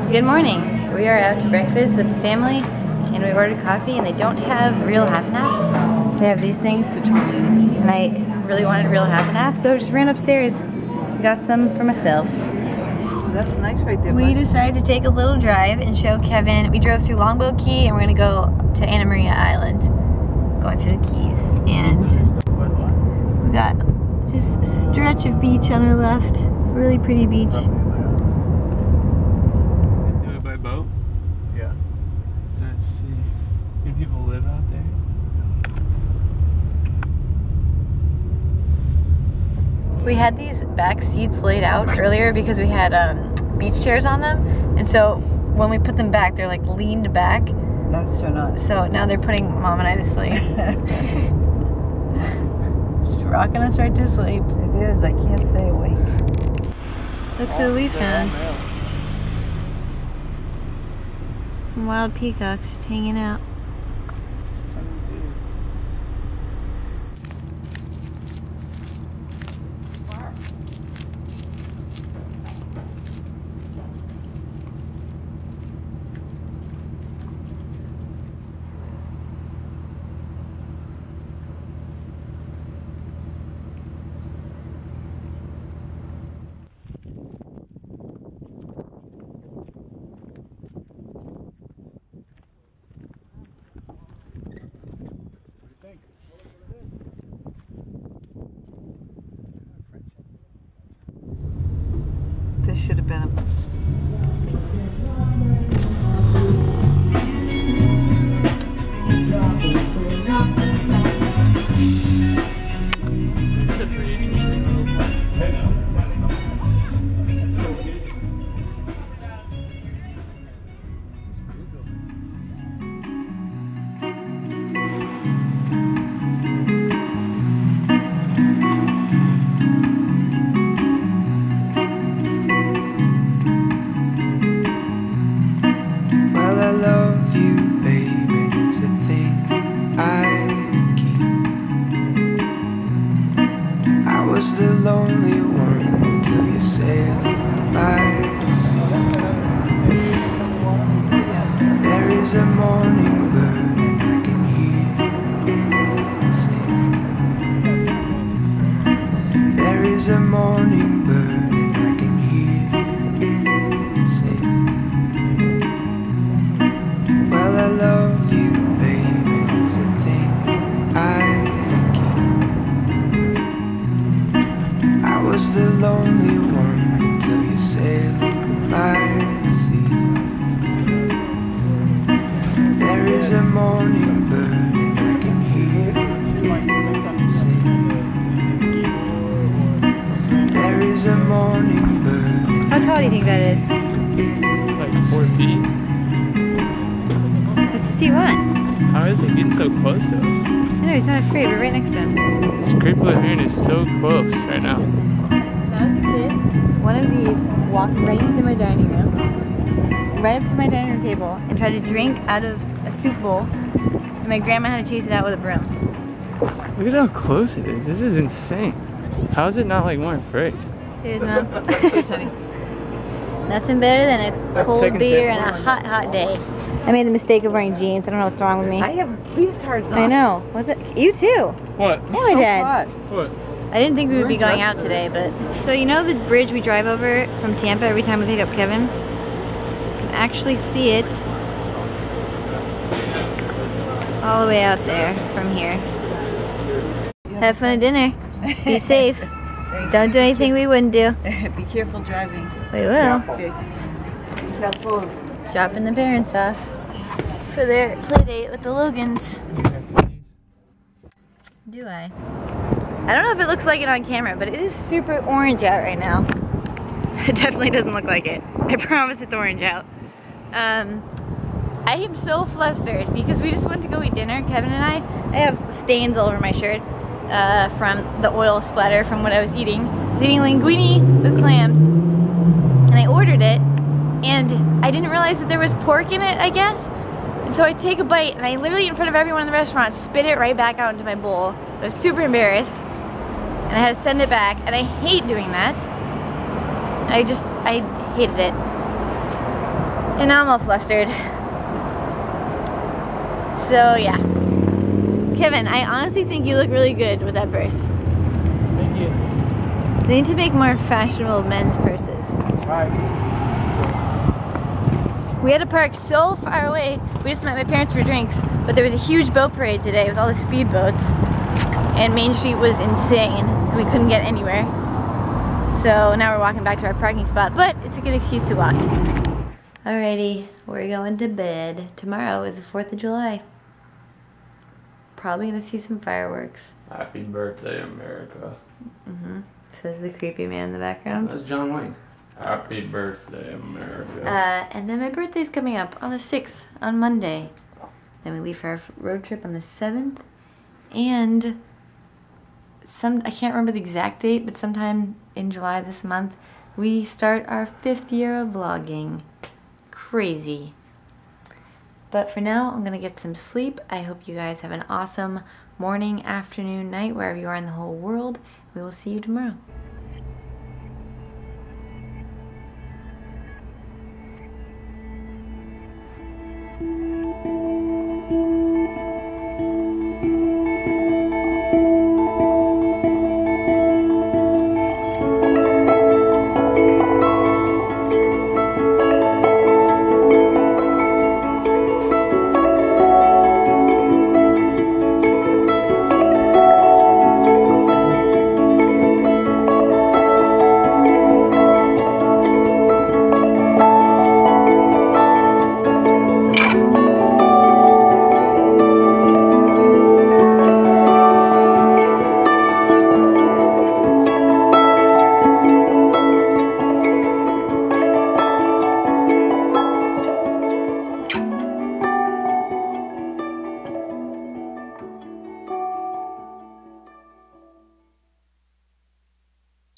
Good morning. We are out to breakfast with the family and we ordered coffee and they don't have real half and half. They have these things and I really wanted real half and half, so I just ran upstairs and got some for myself. That's nice right there. We decided to take a little drive and show Kevin. We drove through Longboat Key and we're gonna go to Anna Maria Island, going through the Keys, and we got just a stretch of beach on our left. Really pretty beach. Do it by boat? Yeah. Let's see. Do people live out there? We had these back seats laid out earlier because we had beach chairs on them, and so when we put them back, they're like leaned back. That's so nice. So now they're putting Mom and I to sleep. Just rocking us right to sleep. It is. I can't stay awake. Look who we found. Some wild peacocks just hanging out. This should have been a... This is a pretty interesting little place. Was the lonely one until you sailed my sea. There is a morning bird and I can hear it sing. There is a morning bird and I can hear it sing. Well, I love you, baby, it's a thing I was the lonely one until you sailed my sea. There is a morning bird and I can hear it sing. There is a morning bird. How tall do you think that is? Like 4 feet. What does he want? How is he getting so close to us? I know, he's not afraid. We're right next to him. This great blue heron is so close right now. When I was a kid, one of these walked right into my dining room, right up to my dining room table, and tried to drink out of a soup bowl, and my grandma had to chase it out with a broom. Look at how close it is. This is insane. How is it not like more afraid? Here's Mom. Please, honey. Nothing better than a cold Second beer sip. and a hot, hot day. I made the mistake of wearing jeans. I don't know what's wrong with me. I have leotards on. I know. What's it? You too. What? Yeah, my dad. Hot. What? I didn't think we would be We're going out today, but... So you know the bridge we drive over from Tampa every time we pick up Kevin? You can actually see it all the way out there from here. Have fun at dinner. Be safe. Thanks. Don't do anything we wouldn't do. Be careful driving. We will. Okay. Be careful. Dropping the parents off for their play date with the Logans. Do I? I don't know if it looks like it on camera, but it is super orange out right now. It definitely doesn't look like it. I promise it's orange out. I am so flustered because we just went to go eat dinner, Kevin and I. I have stains all over my shirt from the oil splatter from what I was eating. I was eating linguine with clams, and I ordered it, and I didn't realize that there was pork in it, I guess. And so I take a bite, and I literally, in front of everyone in the restaurant, spit it right back out into my bowl. I was super embarrassed, and I had to send it back, and I hate doing that. I hated it. And now I'm all flustered. So yeah. Kevin, I honestly think you look really good with that purse. Thank you. They need to make more fashionable men's purses. Alright. We had to park so far away. We just met my parents for drinks, but there was a huge boat parade today with all the speedboats, and Main Street was insane. We couldn't get anywhere. So now we're walking back to our parking spot, but it's a good excuse to walk. Alrighty, we're going to bed. Tomorrow is the 4th of July. Probably gonna see some fireworks. Happy birthday, America. Says the creepy man in the background. That's John Wayne. Happy birthday, America. And then my birthday's coming up on the 6th, on Monday. Then we leave for our road trip on the 7th. And I can't remember the exact date, but sometime in July this month, we start our 5th year of vlogging. Crazy. But for now, I'm gonna get some sleep. I hope you guys have an awesome morning, afternoon, night, wherever you are in the whole world. We will see you tomorrow.